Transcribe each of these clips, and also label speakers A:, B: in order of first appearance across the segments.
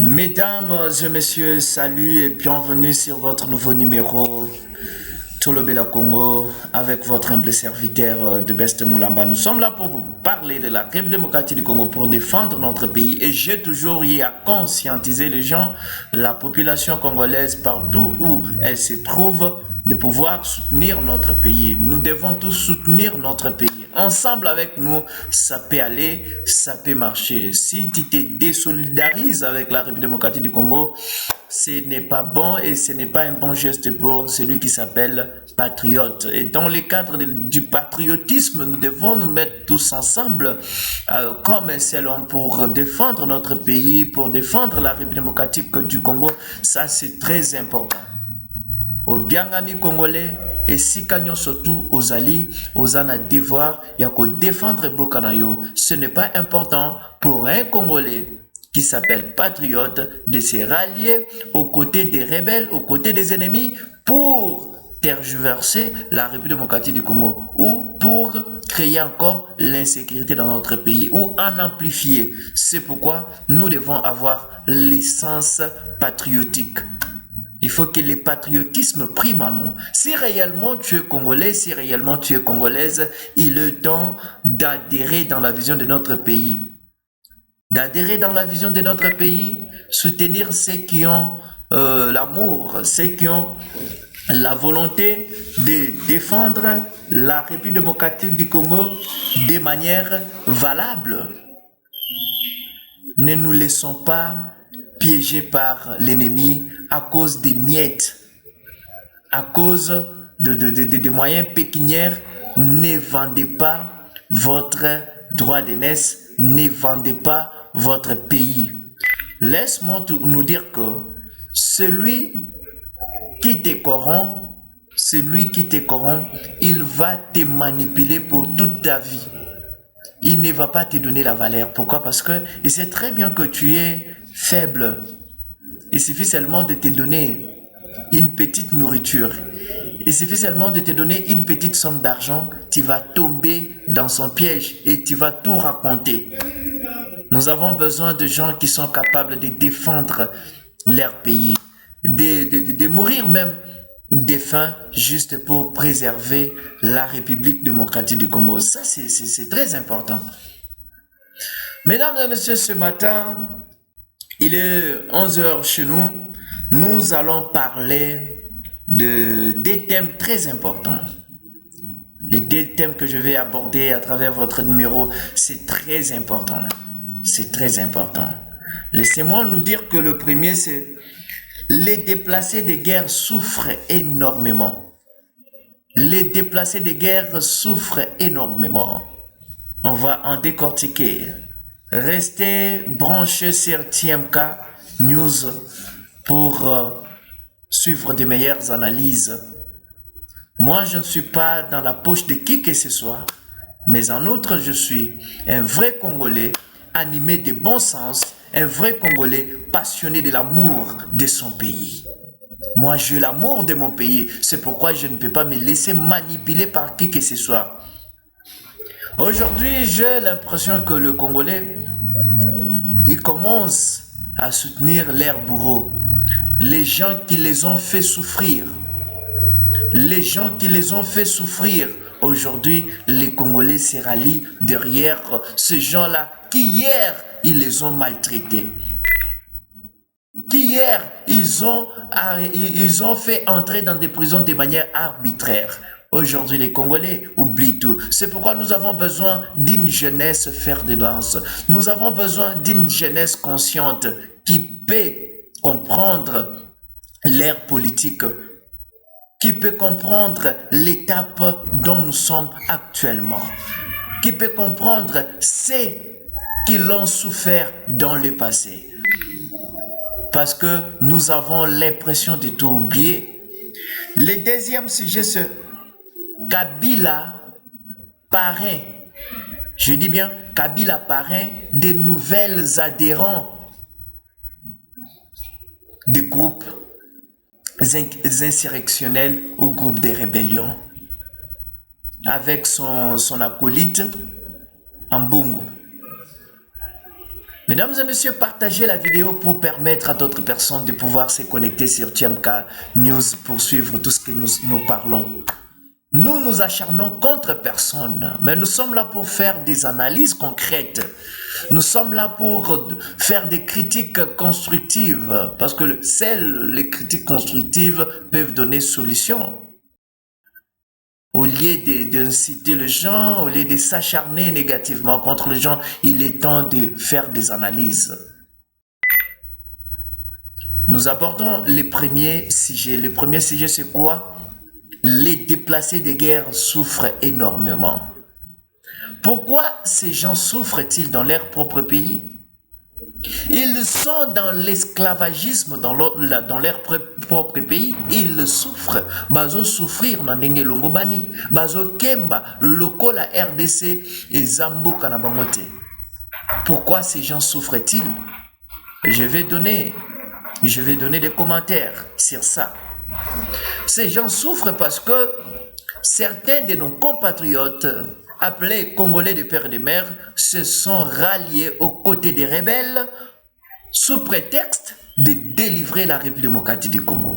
A: Mesdames et messieurs, salut et bienvenue sur votre nouveau numéro Tolo Bela Congo avec votre humble serviteur de Best Moulamba. Nous sommes là pour vous parler de la République démocratique du Congo, pour défendre notre pays, et j'ai toujours eu à conscientiser les gens, la population congolaise partout où elle se trouve, de pouvoir soutenir notre pays. Nous devons tous soutenir notre pays. Ensemble avec nous, ça peut aller, ça peut marcher. Si tu te désolidarises avec la République démocratique du Congo, ce n'est pas bon et ce n'est pas un bon geste pour celui qui s'appelle patriote. Et dans le cadre du patriotisme, nous devons nous mettre tous ensemble comme un seul homme pour défendre notre pays, pour défendre la République démocratique du Congo. Ça, c'est très important. Au bien ami congolais, et si kanyon surtout aux alliés, aux ana devoir, il y a qu'à défendre Bokanayo. Ce n'est pas important pour un Congolais qui s'appelle patriote de se rallier aux côtés des rebelles, aux côtés des ennemis pour tergiverser la République démocratique du Congo ou pour créer encore l'insécurité dans notre pays ou en amplifier. C'est pourquoi nous devons avoir l'essence patriotique. Il faut que le patriotisme prime en nous. Si réellement tu es congolais, si réellement tu es congolaise, il est temps d'adhérer dans la vision de notre pays. D'adhérer dans la vision de notre pays, soutenir ceux qui ont l'amour, ceux qui ont la volonté de défendre la République démocratique du Congo de manière valable. Ne nous laissons pas piégés par l'ennemi à cause des miettes, à cause de moyens pécuniaires. Ne vendez pas votre droit d'aînesse, ne vendez pas votre pays. Laisse-moi nous dire que celui qui te corrompt, il va te manipuler pour toute ta vie. Il ne va pas te donner la valeur. Pourquoi? Parce que il sait très bien que tu es faible. Il suffit seulement de te donner une petite nourriture. Il suffit seulement de te donner une petite somme d'argent. Tu vas tomber dans son piège et tu vas tout raconter. Nous avons besoin de gens qui sont capables de défendre leur pays, de mourir même de faim juste pour préserver la République démocratique du Congo. Ça, c'est très important. Mesdames et messieurs, ce matin, il est 11h chez nous. Nous allons parler de deux thèmes très importants. Les deux thèmes que je vais aborder à travers votre numéro, c'est très important. C'est très important. Laissez-moi nous dire que le premier, c'est les déplacés de guerre souffrent énormément. Les déplacés de guerre souffrent énormément. On va en décortiquer. Restez branchés sur TMK News pour suivre de meilleures analyses. Moi, je ne suis pas dans la poche de qui que ce soit, mais en outre, je suis un vrai Congolais animé de bon sens, un vrai Congolais passionné de l'amour de son pays. Moi, j'ai l'amour de mon pays. C'est pourquoi je ne peux pas me laisser manipuler par qui que ce soit. Aujourd'hui, j'ai l'impression que le Congolais, il commence à soutenir leurs bourreaux. Les gens qui les ont fait souffrir. Les gens qui les ont fait souffrir. Aujourd'hui, les Congolais se rallient derrière ces gens-là qui hier, ils les ont maltraités. Qui hier, ils ont fait entrer dans des prisons de manière arbitraire. Aujourd'hui, les Congolais oublient tout. C'est pourquoi nous avons besoin d'une jeunesse fer de lance. Nous avons besoin d'une jeunesse consciente qui peut comprendre l'ère politique, qui peut comprendre l'étape dont nous sommes actuellement, qui peut comprendre ce qui l'ont souffert dans le passé. Parce que nous avons l'impression de tout oublier. Le deuxième sujet, c'est Kabila parrain. Je dis bien Kabila parrain des nouvelles adhérents des groupes insurrectionnels ou groupes de rébellion. Avec son acolyte Ambungu. Mesdames et messieurs, partagez la vidéo pour permettre à d'autres personnes de pouvoir se connecter sur TMK News pour suivre tout ce que nous parlons. Nous nous acharnons contre personne, mais nous sommes là pour faire des analyses concrètes. Nous sommes là pour faire des critiques constructives, parce que seules les critiques constructives peuvent donner solution. Au lieu d'inciter les gens, au lieu de s'acharner négativement contre les gens, il est temps de faire des analyses. Nous abordons les premiers sujets. Le premier sujet, c'est quoi? Les déplacés de guerre souffrent énormément. Pourquoi ces gens souffrent-ils dans leur propre pays? Ils sont dans l'esclavagisme dans leur propre pays. Ils souffrent. Bazo souffrir na ndenge longobani. Bazo kemba loko la RDC et Zambo kanabangote. Pourquoi ces gens souffrent-ils? Je vais donner des commentaires sur ça. Ces gens souffrent parce que certains de nos compatriotes appelés Congolais de père et de mère se sont ralliés aux côtés des rebelles sous prétexte de délivrer la République démocratique du Congo.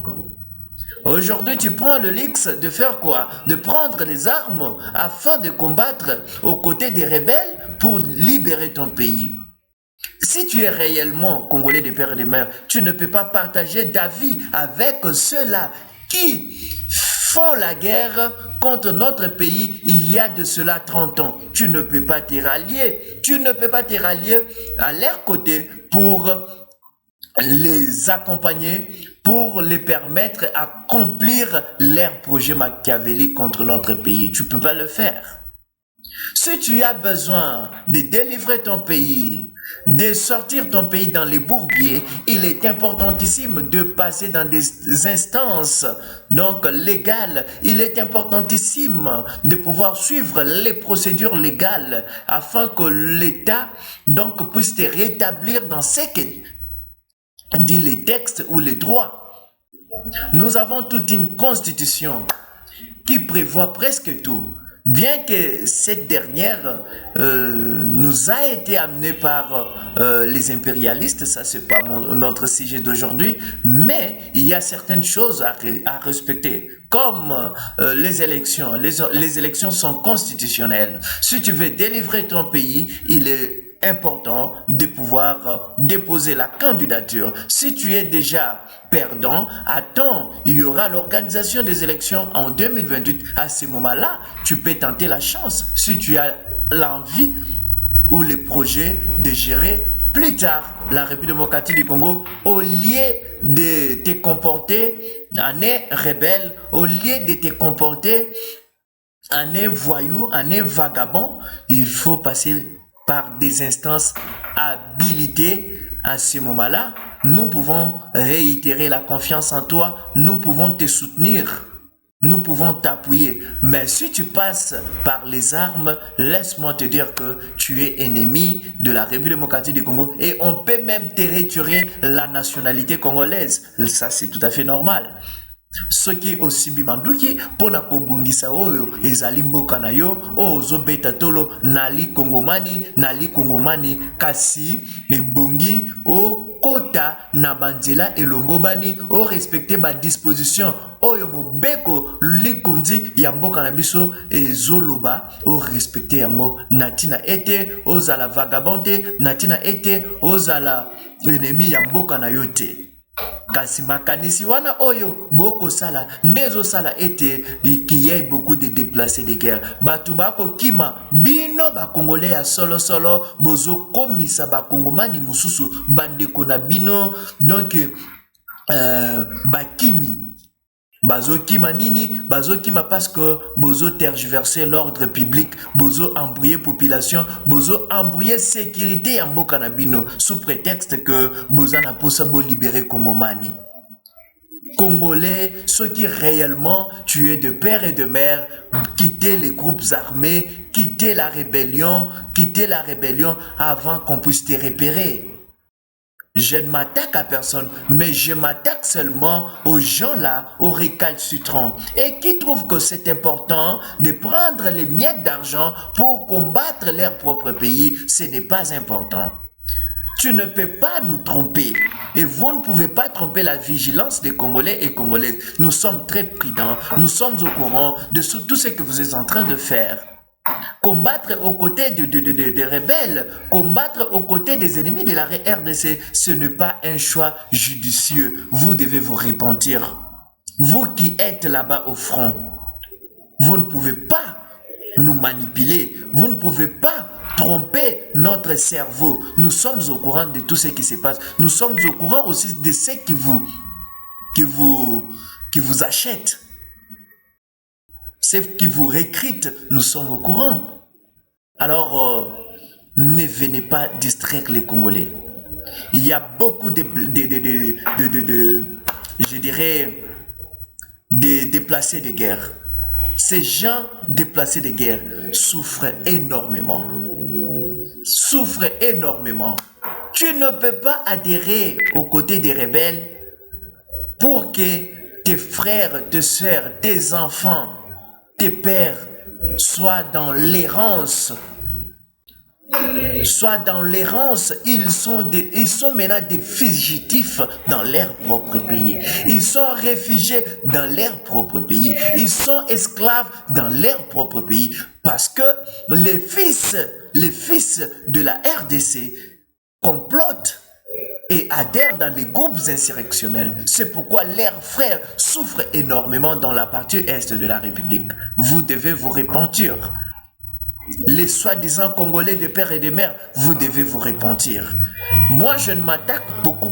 A: Aujourd'hui, tu prends le luxe de faire quoi? De prendre les armes afin de combattre aux côtés des rebelles pour libérer ton pays. Si tu es réellement Congolais de père et de mère, tu ne peux pas partager d'avis avec ceux-là qui font la guerre contre notre pays il y a de cela 30 ans. Tu ne peux pas te rallier. Tu ne peux pas te rallier à leur côté pour les accompagner, pour les permettre d'accomplir leurs projets machiavéliques contre notre pays. Tu ne peux pas le faire. Si tu as besoin de délivrer ton pays, de sortir ton pays dans les bourbiers, il est importantissime de passer dans des instances donc légales. Il est importantissime de pouvoir suivre les procédures légales afin que l'État donc puisse te rétablir dans ce que dit les textes ou les droits. Nous avons toute une constitution qui prévoit presque tout. Bien que cette dernière nous a été amenée par les impérialistes, ça c'est pas notre sujet d'aujourd'hui, mais il y a certaines choses à respecter, comme les élections. Les élections sont constitutionnelles. Si tu veux délivrer ton pays, il est important de pouvoir déposer la candidature. Si tu es déjà perdant, attends, il y aura l'organisation des élections en 2028. À ce moment-là, tu peux tenter la chance si tu as l'envie ou les projets de gérer plus tard la République démocratique du Congo au lieu de te comporter en un rebelle, au lieu de te comporter en un voyou, en un vagabond. Il faut passer par des instances habilitées. À ce moment-là, nous pouvons réitérer la confiance en toi, nous pouvons te soutenir, nous pouvons t'appuyer. Mais si tu passes par les armes, laisse-moi te dire que tu es ennemi de la République démocratique du Congo et on peut même te retirer la nationalité congolaise. Ça, c'est tout à fait normal. Soki osimbi manduki pona kobundisa oyo ezali mboka na yo ozo beta tolo nali kongomani kasi ebongi o kota na banzela elongo bani o respecter ba disposition oyo mobeko likonzi ya mboka na biso ezoloba o respecter yango natina ete ozala vagabonde natina ete ozala ennemi ya mboka na yo te. Kasi makanisi wana oyo boko sala nezo sala ete qu'il y ait beaucoup de déplacés de guerre. Batu bako kima bino ba Congolais ya solo bozo komisa ba Kongomani mususu bandeko na bino donc bakimi. Bazo kima nini, bazo kima parce que bozo tergiverser l'ordre public, bozo embrouiller population, bozo embrouiller sécurité en mboka na bino sous prétexte que bozo na posa bo libérer Kongomani. Congolais, ceux qui réellement tuaient de père et de mère, quitter les groupes armés, quitter la rébellion avant qu'on puisse te repérer. Je ne m'attaque à personne, mais je m'attaque seulement aux gens là, aux récalcitrants, et qui trouvent que c'est important de prendre les miettes d'argent pour combattre leur propre pays. Ce n'est pas important. Tu ne peux pas nous tromper. Et vous ne pouvez pas tromper la vigilance des Congolais et Congolaises. Nous sommes très prudents. Nous sommes au courant de tout ce que vous êtes en train de faire. Combattre aux côtés des rebelles, combattre aux côtés des ennemis de la RDC, ce n'est pas un choix judicieux. Vous devez vous repentir. Vous qui êtes là-bas au front, vous ne pouvez pas nous manipuler. Vous ne pouvez pas tromper notre cerveau. Nous sommes au courant de tout ce qui se passe. Nous sommes au courant aussi de ce qui vous achètent. Ceux qui vous recrutent, nous sommes au courant. Alors, ne venez pas distraire les Congolais. Il y a beaucoup de déplacés de guerre. Ces gens déplacés de guerre souffrent énormément. Souffrent énormément. Tu ne peux pas adhérer aux côtés des rebelles pour que tes frères, tes soeurs, tes enfants, tes pères soient dans l'errance. Soit dans l'errance, ils sont maintenant des fugitifs dans leur propre pays. Ils sont réfugiés dans leur propre pays. Ils sont esclaves dans leur propre pays. Parce que les fils de la RDC complotent et adhèrent dans les groupes insurrectionnels. C'est pourquoi leurs frères souffrent énormément dans la partie est de la République. Vous devez vous repentir. Les soi-disant Congolais de père et de mère, vous devez vous repentir. Moi, je m'attaque beaucoup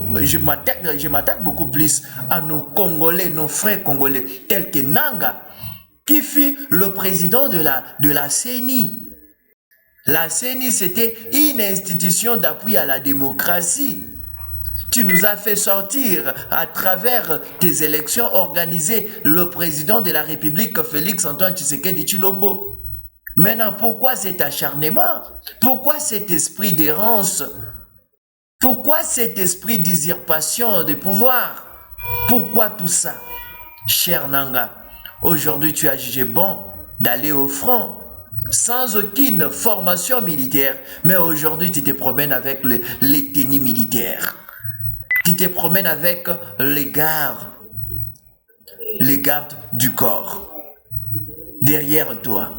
A: plus à nos Congolais, nos frères Congolais, tels que Nanga, qui fut le président de la CENI. La CENI, c'était une institution d'appui à la démocratie. Tu nous as fait sortir à travers tes élections organisées le président de la République, Félix Antoine Tshisekedi Tshilombo. Maintenant, pourquoi cet acharnement? Pourquoi cet esprit d'errance? Pourquoi cet esprit d'usurpation de pouvoir? Pourquoi tout ça? Cher Nanga, aujourd'hui tu as jugé bon d'aller au front sans aucune formation militaire, mais aujourd'hui tu te promènes avec les tenues militaires. Tu te promènes avec les gardes du corps derrière toi.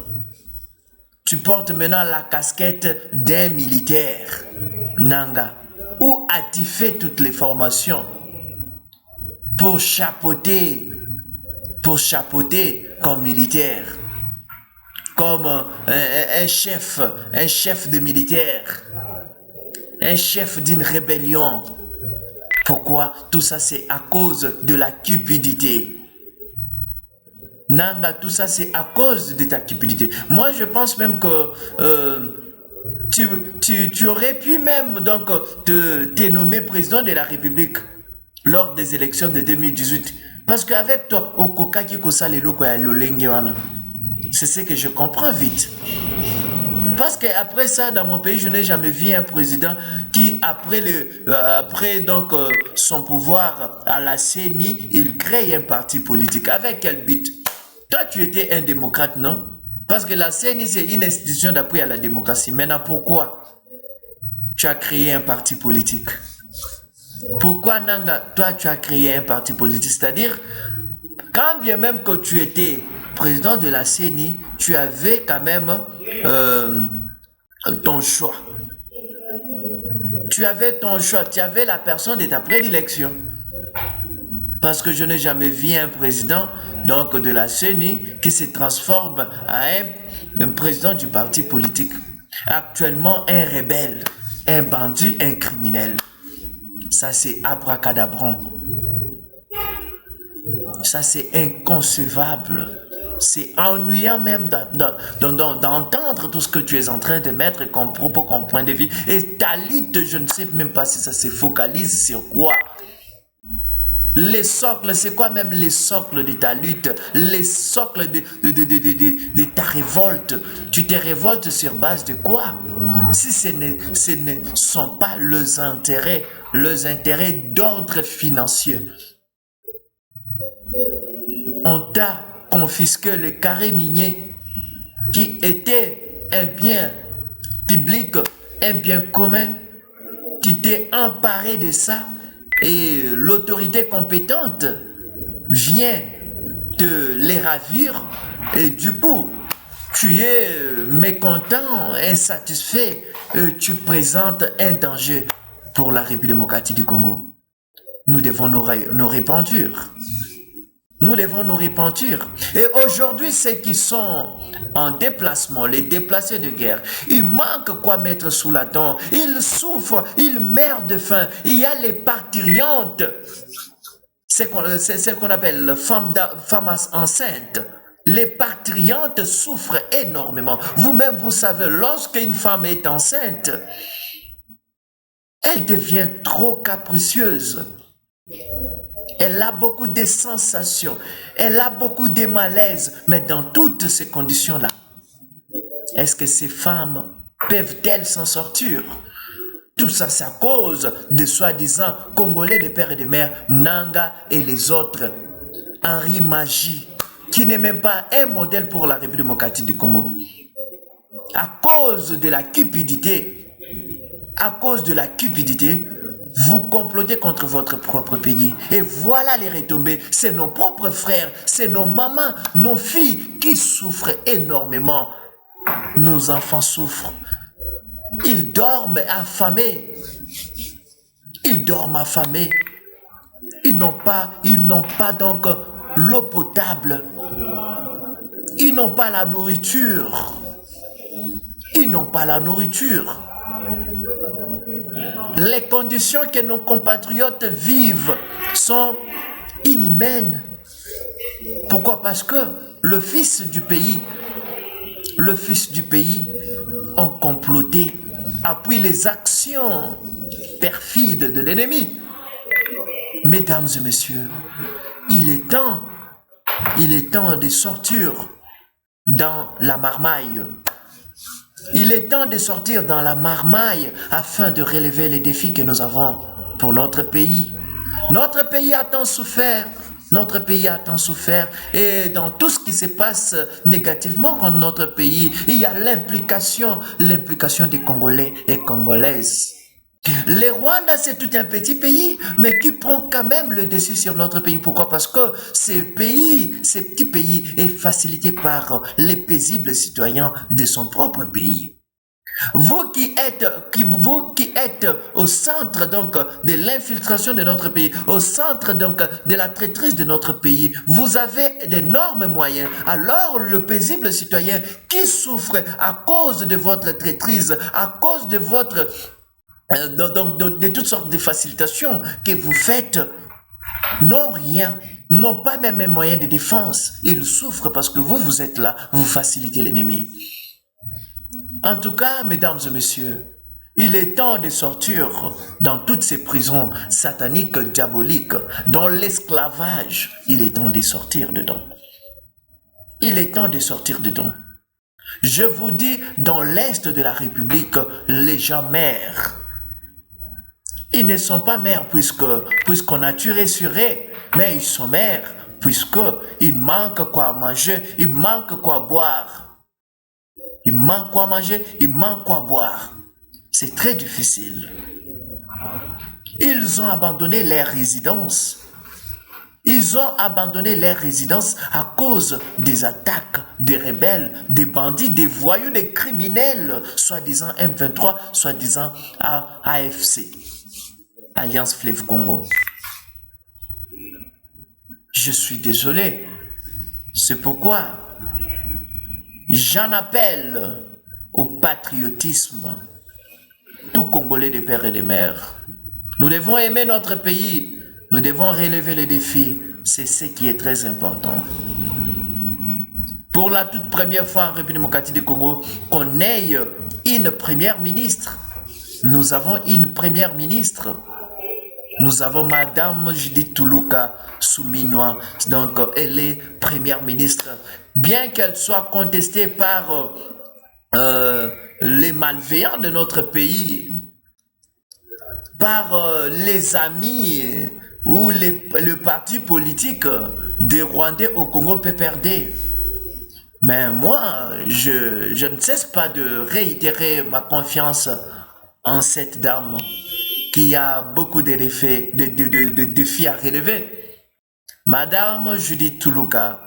A: Tu portes maintenant la casquette d'un militaire. Nanga, où as-tu fait toutes les formations pour chapeauter comme militaire, comme un chef de militaire, un chef d'une rébellion? Pourquoi? Tout ça, c'est à cause de la cupidité. Nanga, tout ça, c'est à cause de ta cupidité. Moi, je pense même que tu aurais pu même donc te nommer président de la République lors des élections de 2018. Parce qu'avec toi, c'est ce que je comprends vite. Parce qu'après ça, dans mon pays, je n'ai jamais vu un président qui, après donc, son pouvoir à la CENI, il crée un parti politique. Avec quel but? Toi, tu étais un démocrate, non? Parce que la CENI, c'est une institution d'appui à la démocratie. Maintenant, pourquoi tu as créé un parti politique? Pourquoi, Nanga, toi, tu as créé un parti politique? C'est-à-dire, quand bien même que tu étais président de la CENI, tu avais quand même ton choix. Tu avais ton choix. Tu avais la personne de ta prédilection. Parce que je n'ai jamais vu un président donc, de la CENI qui se transforme à un président du parti politique. Actuellement, un rebelle, un bandit, un criminel. Ça, c'est abracadabran. Ça, c'est inconcevable. C'est ennuyant même d'entendre tout ce que tu es en train de mettre comme propos, comme point de vue. Et ta lutte, je ne sais même pas si ça se focalise sur quoi. Les socles, c'est quoi même les socles de ta lutte? Les socles de ta révolte? Tu te révoltes sur base de quoi? Si ce ne sont pas leurs intérêts d'ordre financier. On t'a confisqué le carré minier qui était un bien public, un bien commun. tu t'es emparé de ça et l'autorité compétente vient te les ravir et du coup, tu es mécontent, insatisfait, tu présentes un danger pour la République démocratique du Congo. Nous devons nous repentir. Nous devons nous repentir. Et aujourd'hui, ceux qui sont en déplacement, les déplacés de guerre, ils manquent quoi mettre sous la dent. Ils souffrent, ils meurent de faim. Il y a les parturiantes, c'est ce qu'on appelle femmes enceintes. Les parturiantes souffrent énormément. Vous-même, vous savez, lorsqu'une femme est enceinte, elle devient trop capricieuse. Elle a beaucoup de sensations, elle a beaucoup de malaises, mais dans toutes ces conditions-là, est-ce que ces femmes peuvent-elles s'en sortir? Tout ça, c'est à cause de soi-disant Congolais de père et de mère, Nanga et les autres, Henri Magie, qui n'est même pas un modèle pour la République démocratique du Congo. À cause de la cupidité, vous complotez contre votre propre pays. Et voilà les retombées. C'est nos propres frères, c'est nos mamans, nos filles qui souffrent énormément. Nos enfants souffrent. Ils dorment affamés. Ils dorment affamés. Ils n'ont pas donc l'eau potable. Ils n'ont pas la nourriture. Ils n'ont pas la nourriture. Les conditions que nos compatriotes vivent sont inhumaines. Pourquoi? Parce que le fils du pays ont comploté, appuie les actions perfides de l'ennemi. Mesdames et messieurs, il est temps de sortir dans la marmaille. Il est temps de sortir dans la marmaille afin de relever les défis que nous avons pour notre pays. Notre pays a tant souffert. Et dans tout ce qui se passe négativement contre notre pays, il y a l'implication des Congolais et Congolaises. Le Rwanda, c'est tout un petit pays, mais qui prend quand même le dessus sur notre pays. Pourquoi? Parce que ces petits pays, est facilité par les paisibles citoyens de son propre pays. Vous qui êtes au centre donc de l'infiltration de notre pays, au centre donc de la traîtrise de notre pays, vous avez d'énormes moyens. Alors le paisible citoyen qui souffre à cause de votre traîtrise, à cause de votre de toutes sortes de facilitations que vous faites, n'ont rien, n'ont pas même un moyen de défense. Ils souffrent parce que vous êtes là, vous facilitez l'ennemi. En tout cas, mesdames et messieurs, il est temps de sortir dans toutes ces prisons sataniques, diaboliques, dans l'esclavage. Il est temps de sortir dedans. Il est temps de sortir dedans. Je vous dis, dans l'Est de la République, les gens meurent. Ils ne sont pas mères puisqu'on a tué sur eux, mais ils sont mères puisqu'il manque quoi manger, il manque quoi boire. Il manque quoi manger, il manque quoi boire. C'est très difficile. Ils ont abandonné leur résidence. Ils ont abandonné leur résidence à cause des attaques des rebelles, des bandits, des voyous, des criminels, soi-disant M23, soi-disant AFC. Alliance Fleuve Congo. Je suis désolé. C'est pourquoi j'en appelle au patriotisme. Tout Congolais de père et de mère. Nous devons aimer notre pays. Nous devons relever les défis. C'est ce qui est très important. Pour la toute première fois en République démocratique du Congo, qu'on ait une première ministre. Nous avons une première ministre. Nous avons Madame Judith Tuluka Souminois, donc elle est première ministre. Bien qu'elle soit contestée par les malveillants de notre pays, par les amis ou le parti politique des Rwandais au Congo PPRD. Mais moi, je ne cesse pas de réitérer ma confiance en cette dame qui a beaucoup de défis à relever. Madame Judith Tuluka,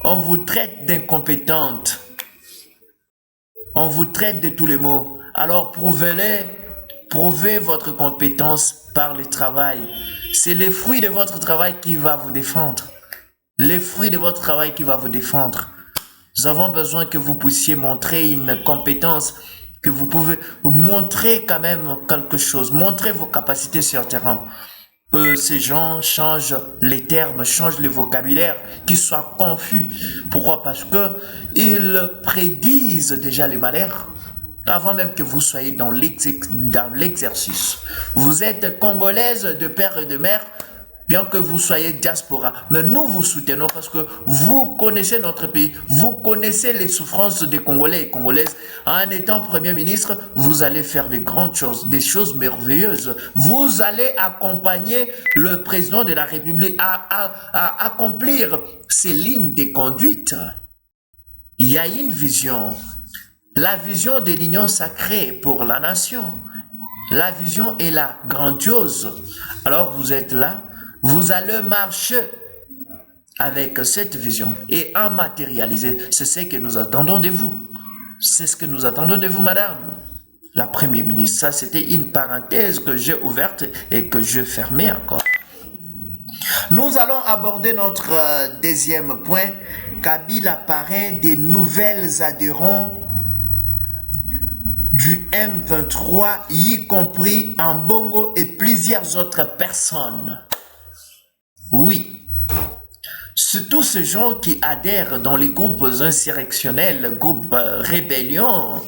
A: on vous traite d'incompétente. On vous traite de tous les mots. Alors prouvez-le, prouvez votre compétence par le travail. C'est le fruit de votre travail qui va vous défendre. Les fruits de votre travail qui va vous défendre. Nous avons besoin que vous puissiez montrer une compétence, que vous pouvez montrer quand même quelque chose, montrer vos capacités sur le terrain. Que ces gens changent les termes, changent le vocabulaire, qu'ils soient confus. Pourquoi? Parce que ils prédisent déjà les malheurs avant même que vous soyez dans l'exercice. Vous êtes congolaise de père et de mère, bien que vous soyez diaspora. Mais nous vous soutenons parce que vous connaissez notre pays, vous connaissez les souffrances des Congolais et Congolaises. En étant Premier ministre, vous allez faire de grandes choses, des choses merveilleuses. Vous allez accompagner le président de la République à accomplir ces lignes de conduite. Il y a une vision. La vision de l'union sacrée pour la nation. La vision est là, grandiose. Alors vous êtes là, vous allez marcher avec cette vision et en matérialiser. C'est ce que nous attendons de vous. C'est ce que nous attendons de vous, madame la Première ministre. Ça, c'était une parenthèse que j'ai ouverte et que je fermais encore. Nous allons aborder notre deuxième point. Kabila parrain des nouvelles adhérents du M23, y compris Ambongo et plusieurs autres personnes. Oui, c'est tous ces gens qui adhèrent dans les groupes insurrectionnels, groupes rébellions,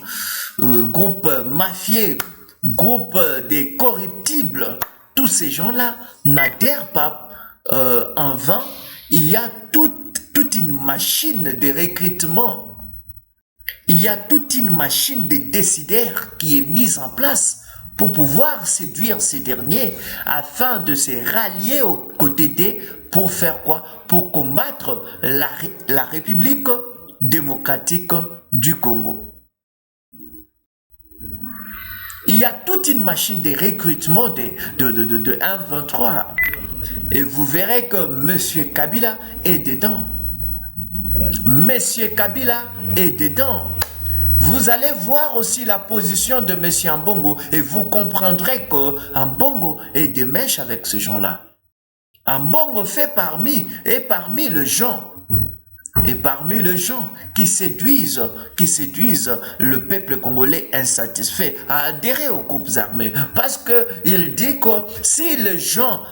A: groupes mafieux, groupes des corruptibles. Tous ces gens-là n'adhèrent pas en vain. Il y a toute une machine de recrutement. Il y a toute une machine de décideurs qui est mise en place pour pouvoir séduire ces derniers afin de se rallier aux côtés d'eux pour faire quoi? Pour combattre la République démocratique du Congo. Il y a toute une machine de recrutement de M23 et vous verrez que M. Kabila est dedans. Monsieur Kabila est dedans. Vous allez voir aussi la position de Monsieur Ambongo et vous comprendrez que Ambongo est de mèche avec ces gens-là. Ambongo fait parmi les gens qui séduisent le peuple congolais insatisfait à adhérer aux groupes armés. Parce qu'il dit que si les gens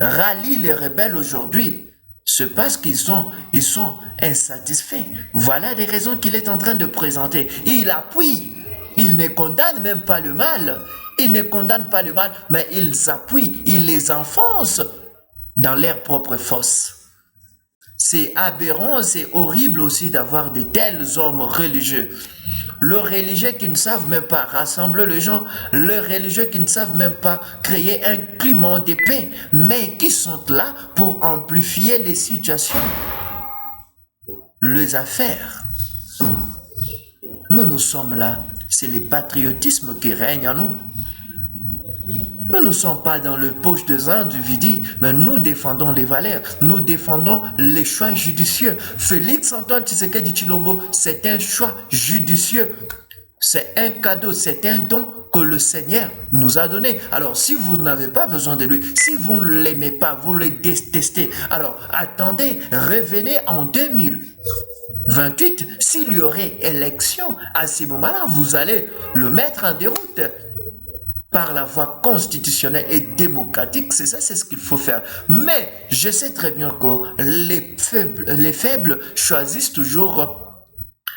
A: rallient les rebelles aujourd'hui, c'est parce qu'ils sont insatisfaits. Voilà des raisons qu'il est en train de présenter. Il appuie, il ne condamne même pas le mal. Il ne condamne pas le mal, mais il appuie, il les enfonce dans leur propre fosse. C'est aberrant, c'est horrible aussi d'avoir de tels hommes religieux. Les religieux qui ne savent même pas rassembler les gens, les religieux qui ne savent même pas créer un climat de paix, mais qui sont là pour amplifier les situations, les affaires. Nous sommes là, c'est le patriotisme qui règne en nous. Nous ne sommes pas dans le poche de zin du Vidi, mais nous défendons les valeurs, nous défendons les choix judicieux. Félix Antoine Tshisekedi Tshilombo, c'est un choix judicieux. C'est un cadeau, c'est un don que le Seigneur nous a donné. Alors, si vous n'avez pas besoin de lui, si vous ne l'aimez pas, vous le détestez, alors attendez, revenez en 2028. S'il y aurait élection, à ce moment-là, vous allez le mettre en déroute. Par la voie constitutionnelle et démocratique, c'est ça, c'est ce qu'il faut faire. Mais je sais très bien que les faibles choisissent toujours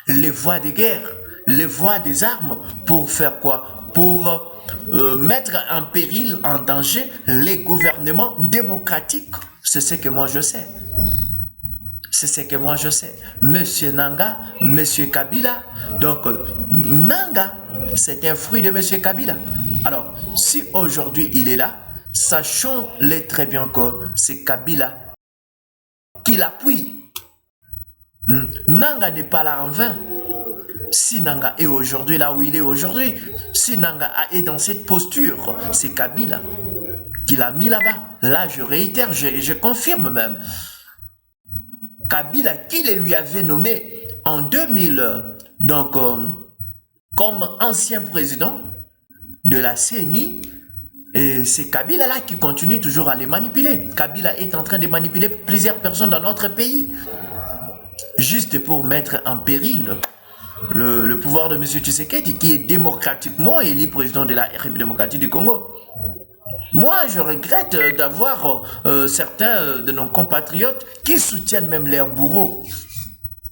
A: les voies de guerre, les voies des armes pour faire quoi? Pour mettre en péril, en danger les gouvernements démocratiques. C'est ce que moi je sais. C'est ce que moi je sais. Monsieur Nanga, Monsieur Kabila. Donc, Nanga, c'est un fruit de Monsieur Kabila. Alors, si aujourd'hui il est là, sachons-le très bien que c'est Kabila qui l'appuie. Nanga n'est pas là en vain. Si Nanga est aujourd'hui là où il est aujourd'hui, si Nanga est dans cette posture, c'est Kabila qui l'a mis là-bas. Là, je réitère, je confirme même. Kabila qui le lui avait nommé en 2000, donc comme ancien président de la CNI, et c'est Kabila là qui continue toujours à les manipuler. Kabila est en train de manipuler plusieurs personnes dans notre pays, juste pour mettre en péril le pouvoir de M. Tshisekedi, qui est démocratiquement élu président de la République démocratique du Congo. Moi, je regrette d'avoir certains de nos compatriotes qui soutiennent même leurs bourreaux.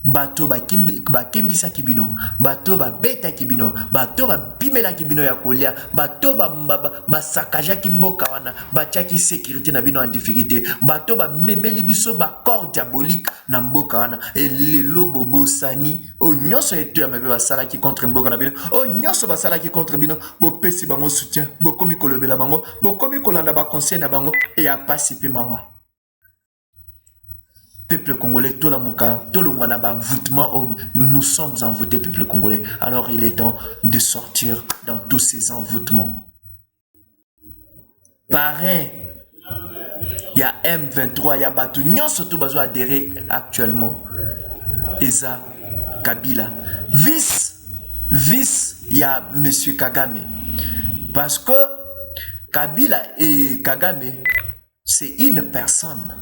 A: Bato ba kembisa kibino, bato ba beta kibino, bato ba bimela kibino ya kolia, bato ba sakaja kimboka wana, batiaki sécurité na bino en difficulté, bato ba memeli biso ba corps diabolique na mboka wana, et lelo bobo sani, o nyonso eto ya mabe basala ki contre mboka na bino, o nyonso basala ki contre bino, bo pesi bango soutien, bo komi kolobela bango, bo komi kolanda ba conseil na bango, et a pas pe mawa. Peuple congolais, tout le voûtement, nous sommes envoûtés, peuple congolais. Alors il est temps de sortir dans tous ces envoûtements. Pareil, il y a M23, il y a Batu, nous surtout besoin adhérer actuellement. Eza Kabila. Vice, il y a M. Kagame. Parce que Kabila et Kagame, c'est une personne.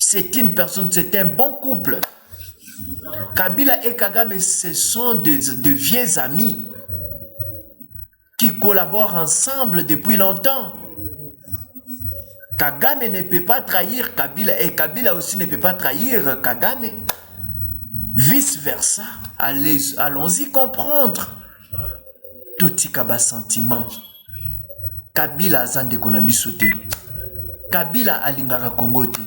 A: C'est une personne, c'est un bon couple. Kabila et Kagame, ce sont de vieux amis qui collaborent ensemble depuis longtemps. Kagame ne peut pas trahir Kabila et Kabila aussi ne peut pas trahir Kagame. Vice versa, allons-y comprendre. Tout tikaba sentiment. Kabila zande konabisote. Kabila alingara kongote.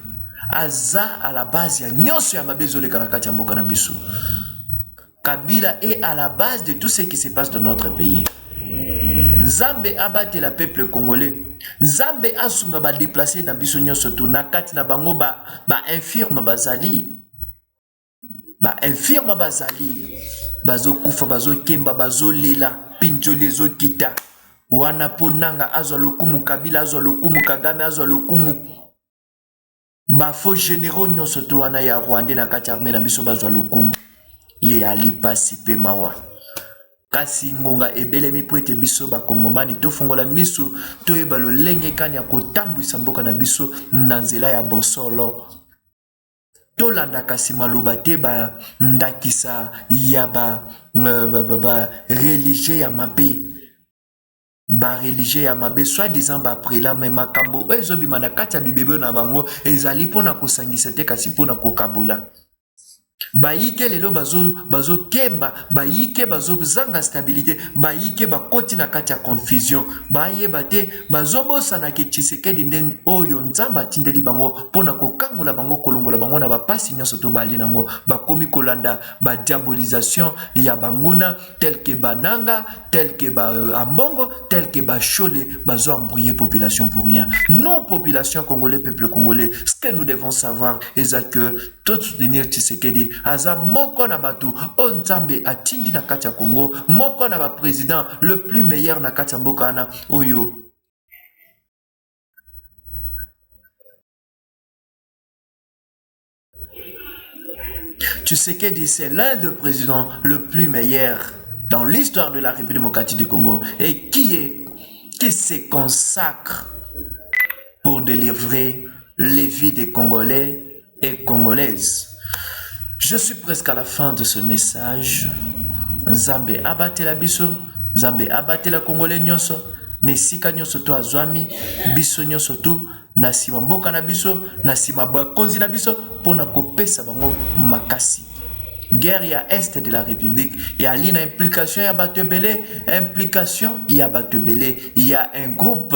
A: Aza à la base ya nyonso ya mabezo le karakati ya mboka na biso. Kabila est à la base de tout ce qui se passe dans notre pays. Nzambe abate la peuple congolais. Nzambe asunga ba déplacer na biso nyonso to na kati na bango ba infirme bazali. Ba infirme bazali. Bazo kufa bazo kemba bazo lela pinjoli zo kita. Wana ponanga azwa lokumu Kabila azwa lokumu Kagame azwa lokumu. Bafo généraux nyonso to wana ya Rwanda na kati armée na biso bazwa lokumu. Ye ali pasi pe mawa. Kasi ngonga ebelemi po ete biso bakongomani tofungola miso toyeba lolenge kani ya kotambwisa mboka na biso na nzela ya bosolo. Tolanda kasi maloba te ba ndakisa ya religieux ya mabe. Ba religieux ya mabe soi-disant ba prela me makambo ezobima na kati ya bibebe na bango ezali pona kosangisa te kasi pona kokabola. Baïke lelo bazo kemba, baïke bazo zanga stabilité, baïke bakoti na kati ya confusion, baye bate bazo bosa na ke Tshisekedi nden oyo nzamba tindeli bango pona kokangola bango kolongola bango na bapasi nyonso to bali nango bakomi kolanda ba diabolisation ya banguna tel que bananga, tel que ba ambongo, tel que ba chole bazo embrouiller population pour rien. Nous population congolais, peuple congolais, ce que nous devons savoir est que tout soutenir Tshisekedi aza moko na batu onzambe atindi na kati ya Congo, moko na ba président le plus meilleur na kati ya mboka na oyo. Tshisekedi c'est l'un des présidents le plus meilleur dans l'histoire de la République démocratique du Congo et qui se consacre pour délivrer les vies des Congolais et Congolaises. Je suis presque à la fin de ce message. Nzambe abate la biso, Nzambe abate la Congolais nyonso, nesika nyonso to azwami, biso nyonso to na sima mboka na biso, na sima bakonzi na biso pona kopesa bango makasi. Guerre ya est de la République, il y a une implication ya bato belé, implication ya bato belé, il y a un groupe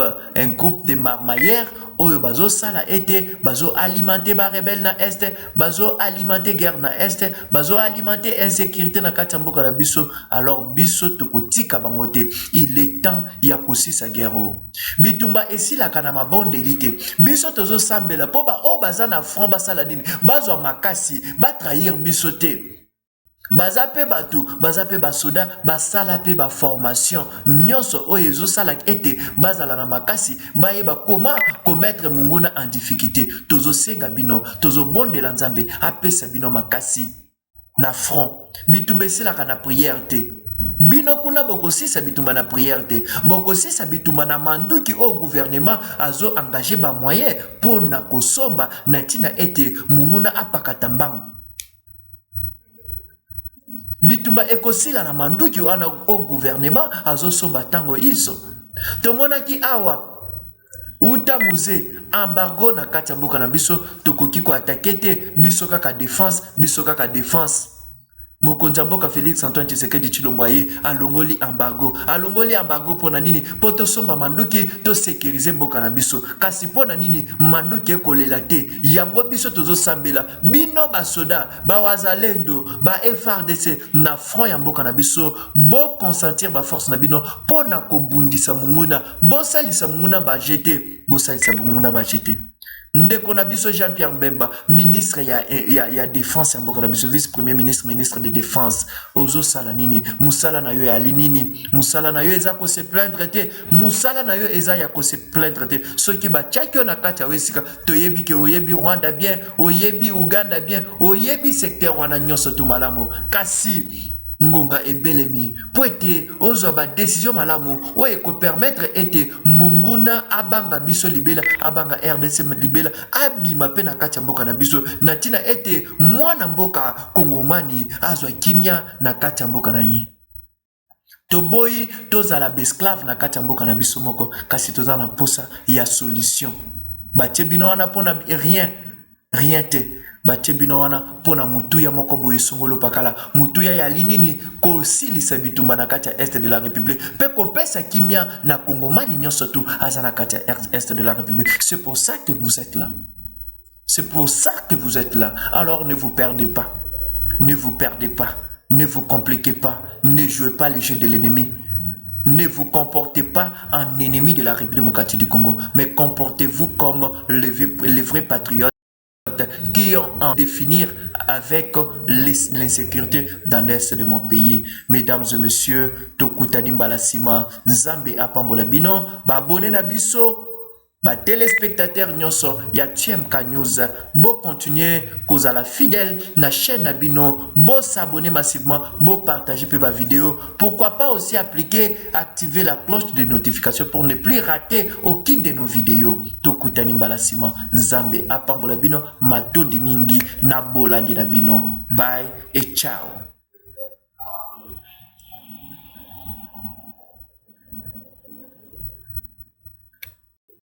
A: de marmailleurs oyo bazo sala ete bazo alimenter ba rebelle na est, bazo alimenter guerre na est, bazo alimenter insécurité na kati mboka na biso. Alors biso tokotika bangote, il est temps ya kosisa guerre. Bitumba esila kana mabonde lite. Biso tozo sambela po ba o bazana front basala dine, bazo makasi, ba trahir biso te. baza pe batu baza pe basoda basala pe ba formation nyonso oyo ezosala ete bazala na makasi bayeba koma komettre munguna en difficulté tozosenga bino tozobondela nzambe apesa bino makasi na front bitumba esilaka na prière te bino kuna bokosisa bitumba na prière te bokosisa bitumba na manduki au gouvernement azo engagé ba moyen pona kosomba na tina ete munguna apakata mbangu bitumba ekosila na manduki wana au gouvernement azo somba tango iso tomonaki awa uta muze embargo na kati ya mboka na biso tokoki ko attaquer te biso kaka défense mokonzi ya mboka Félix Antoine Tshisekedi Tshilombo alongoli embargo pona nini po tosomba manduki to sécuriser mboka na biso kasi pona nini manduki ekolela te yango biso tozosambela bino basoda bawazalendo ba FRDC na front ya mboka na biso bo consentir ba force na bino pona kobundisa munguna bosalisa munguna ba jeté ndeko na biso Jean-Pierre Bemba ministre ya défense ya mboka na biso vice-premier ministre de défense ozo sala nini musala na yo ya nini musala na yo eza ko se plaindre te musala na yo eza ya ko se plaindre te soki ba tchakio na kati ya wesika toyebi ke oyebi Rwanda bien oyebi Uganda bien oyebi secteur wana nyonso tu malamu kasi ngonga ebelemi po ete ozwa ba décision malamu oyo ko permettre ete munguna abanga biso libela abanga RDC libela abima pe na kati ya mboka na biso na tina ete mwana mboka kongomani azwa kimia na kati ya mboka na ye toboyi tozala besclave na kati ya mboka na biso moko kasi toza na posa ya solution batie bino wana pona rien te batie bino wana pona mutuya moko boye songolo pakala mutuya ya linini kosilisa bitumba na kati ya est de la république pe kopesa kimia na kongomani nyonso tu aza na kati ya est de la république. C'est pour ça que vous êtes là, c'est pour ça que vous êtes là. Alors ne vous perdez pas, ne vous perdez pas, ne vous compliquez pas, ne jouez pas les jeux de l'ennemi. Ne vous comportez pas en ennemi de la République démocratique du Congo, mais comportez-vous comme les vrais patriotes qui ont à définir avec l'insécurité dans l'est de mon pays. Mesdames et messieurs, Tokutani Mbalasima, Nzambe Apambola Bino, Babone Nabiso, ba téléspectateurs nyonso ya TMK News, bo continuer cause la fidèle na chaîne Nabino, bo s'abonner massivement, bo partager pe ba vidéo. Pourquoi pas aussi appliquer, activer la cloche de notification pour ne plus rater aucune de nos vidéos. Tokutani Mbalasima, Nzambe Apambola Bino, Matondi Mingi, Nabolandi Nabino. Bye et ciao.